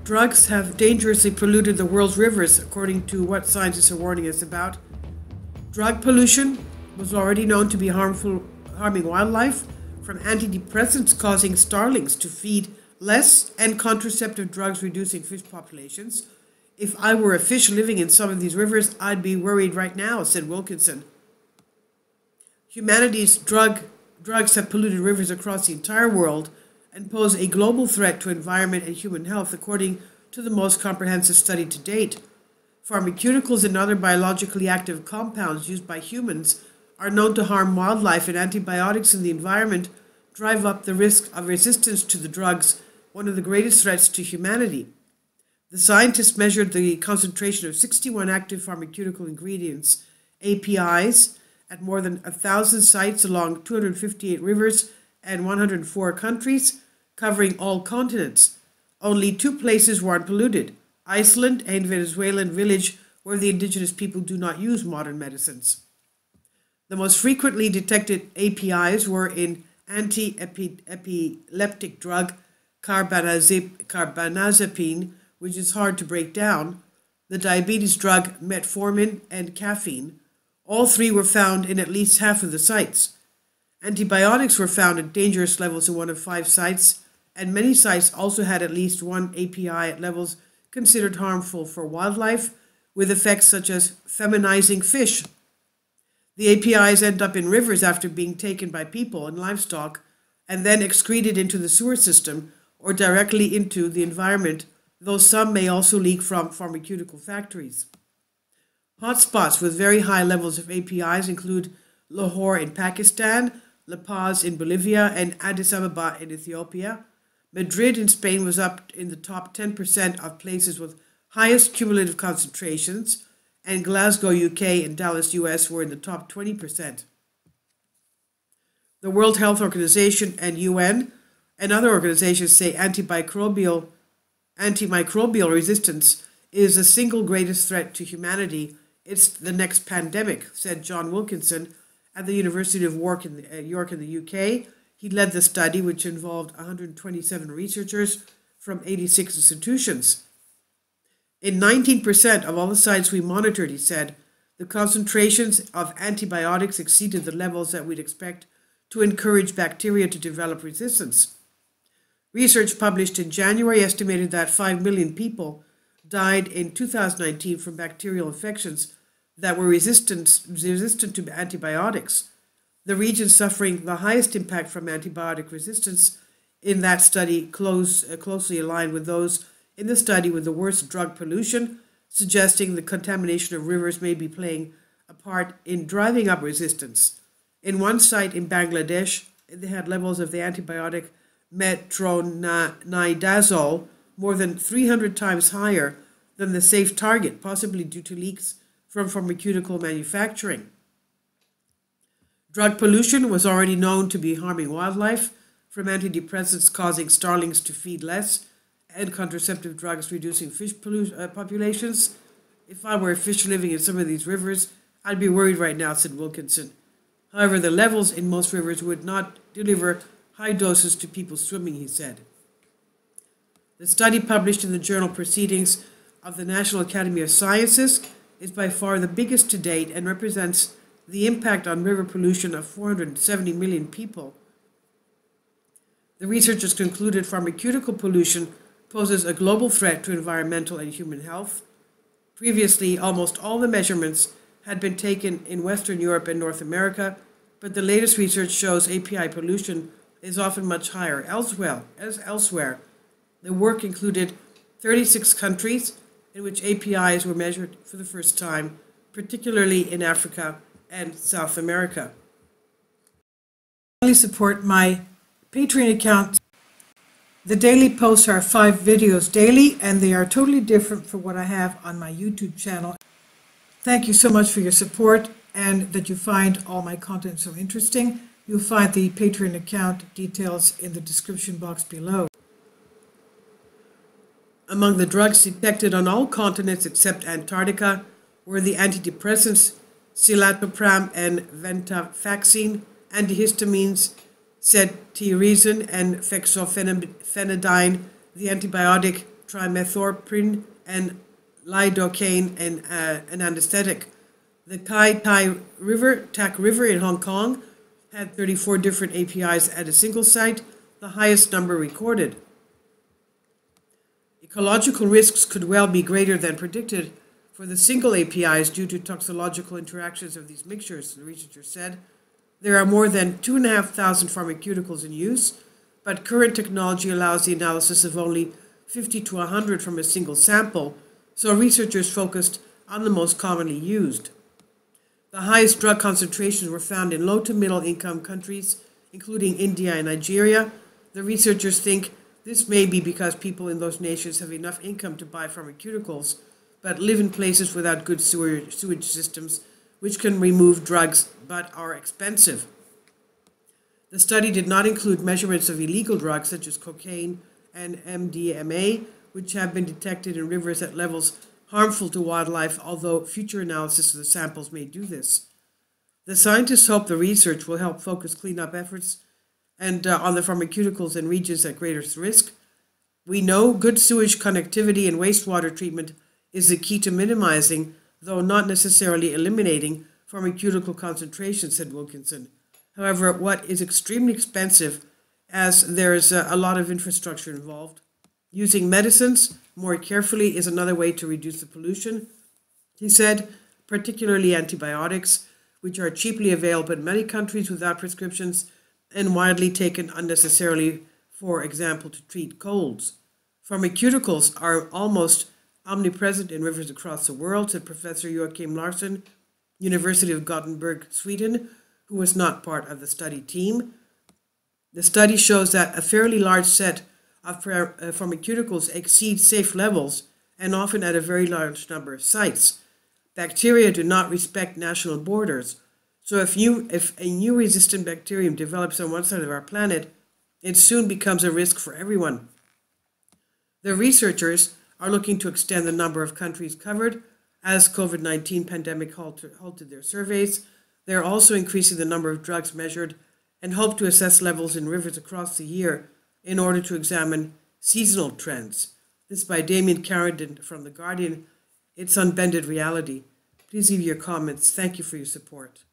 Drugs have dangerously polluted the world's rivers, according to what scientists are warning us about. Drug pollution was already known to be harming wildlife, from antidepressants causing starlings to feed less and contraceptive drugs reducing fish populations. If I were a fish living in some of these rivers, I'd be worried right now, said Wilkinson. Humanity's drugs have polluted rivers across the entire world and pose a global threat to environment and human health, according to the most comprehensive study to date. Pharmaceuticals and other biologically active compounds used by humans are known to harm wildlife, and antibiotics in the environment drive up the risk of resistance to the drugs, one of the greatest threats to humanity. The scientists measured the concentration of 61 active pharmaceutical ingredients, APIs, at more than 1,000 sites along 258 rivers and 104 countries, covering all continents. Only 2 places were unpolluted, Iceland and Venezuelan village, where the indigenous people do not use modern medicines. The most frequently detected APIs were in anti-epileptic drug carbamazepine, which is hard to break down, the diabetes drug metformin, and caffeine. All 3 were found in at least half of the sites. Antibiotics were found at dangerous levels in 1 of 5 sites, and many sites also had at least 1 API at levels considered harmful for wildlife, with effects such as feminizing fish. The APIs end up in rivers after being taken by people and livestock, and then excreted into the sewer system or directly into the environment, though some may also leak from pharmaceutical factories. Hotspots with very high levels of APIs include Lahore in Pakistan, La Paz in Bolivia, and Addis Ababa in Ethiopia. Madrid in Spain was up in the top 10% of places with highest cumulative concentrations, and Glasgow, UK, and Dallas, US were in the top 20%. The World Health Organization and UN and other organizations say antimicrobial resistance is the single greatest threat to humanity. It's the next pandemic, said John Wilkinson at the University of York in the UK. He led the study, which involved 127 researchers from 86 institutions. In 19% of all the sites we monitored, he said, the concentrations of antibiotics exceeded the levels that we'd expect to encourage bacteria to develop resistance. Research published in January estimated that 5 million people died in 2019 from bacterial infections that were resistant to antibiotics. The region suffering the highest impact from antibiotic resistance in that study closely aligned with those in the study with the worst drug pollution, suggesting the contamination of rivers may be playing a part in driving up resistance. In one site in Bangladesh, they had levels of the antibiotic metronidazole more than 300 times higher than the safe target, possibly due to leaks from pharmaceutical manufacturing. Drug pollution was already known to be harming wildlife, from antidepressants causing starlings to feed less, and contraceptive drugs reducing fish populations. If I were a fish living in some of these rivers, I'd be worried right now, said Wilkinson. However, the levels in most rivers would not deliver high doses to people swimming, he said. The study published in the journal Proceedings of the National Academy of Sciences is by far the biggest to date and represents the impact on river pollution of 470 million people. The researchers concluded pharmaceutical pollution poses a global threat to environmental and human health. Previously, almost all the measurements had been taken in Western Europe and North America, but the latest research shows API pollution is often much higher elsewhere. The work included 36 countries in which APIs were measured for the first time, particularly in Africa and South America. Please support my Patreon account. The daily posts are 5 videos daily, and they are totally different from what I have on my YouTube channel. Thank you so much for your support and that you find all my content so interesting. You'll find the Patreon account details in the description box below. Among the drugs detected on all continents except Antarctica were the antidepressants citalopram and venlafaxine, antihistamines cetirizine and fexofenadine, the antibiotic trimethorphan, and lidocaine, and an anesthetic. The Tak River in Hong Kong had 34 different APIs at a single site, the highest number recorded. Ecological risks could well be greater than predicted for the single APIs due to toxicological interactions of these mixtures, the researcher said. There are more than 2,500 pharmaceuticals in use, but current technology allows the analysis of only 50 to 100 from a single sample, so researchers focused on the most commonly used. The highest drug concentrations were found in low to middle income countries, including India and Nigeria. The researchers think this may be because people in those nations have enough income to buy pharmaceuticals, but live in places without good sewage systems, which can remove drugs but are expensive. The study did not include measurements of illegal drugs such as cocaine and MDMA, which have been detected in rivers at levels harmful to wildlife, although future analysis of the samples may do this. The scientists hope the research will help focus cleanup efforts and on the pharmaceuticals in regions at greatest risk. We know good sewage connectivity and wastewater treatment is the key to minimizing, though not necessarily eliminating, pharmaceutical concentrations, said Wilkinson. However, what is extremely expensive, as there is a lot of infrastructure involved. Using medicines more carefully is another way to reduce the pollution, he said, particularly antibiotics, which are cheaply available in many countries without prescriptions and widely taken unnecessarily, for example, to treat colds. Pharmaceuticals are almost omnipresent in rivers across the world, said Professor Joachim Larsson, University of Gothenburg, Sweden, who was not part of the study team. The study shows that a fairly large set of pharmaceuticals exceed safe levels, and often at a very large number of sites. Bacteria do not respect national borders, so if a new resistant bacterium develops on one side of our planet, it soon becomes a risk for everyone. The researchers are looking to extend the number of countries covered as COVID-19 pandemic halted their surveys. They are also increasing the number of drugs measured and hope to assess levels in rivers across the year in order to examine seasonal trends. This by Damien Carradine from The Guardian. It's Unbended Reality. Please leave your comments. Thank you for your support.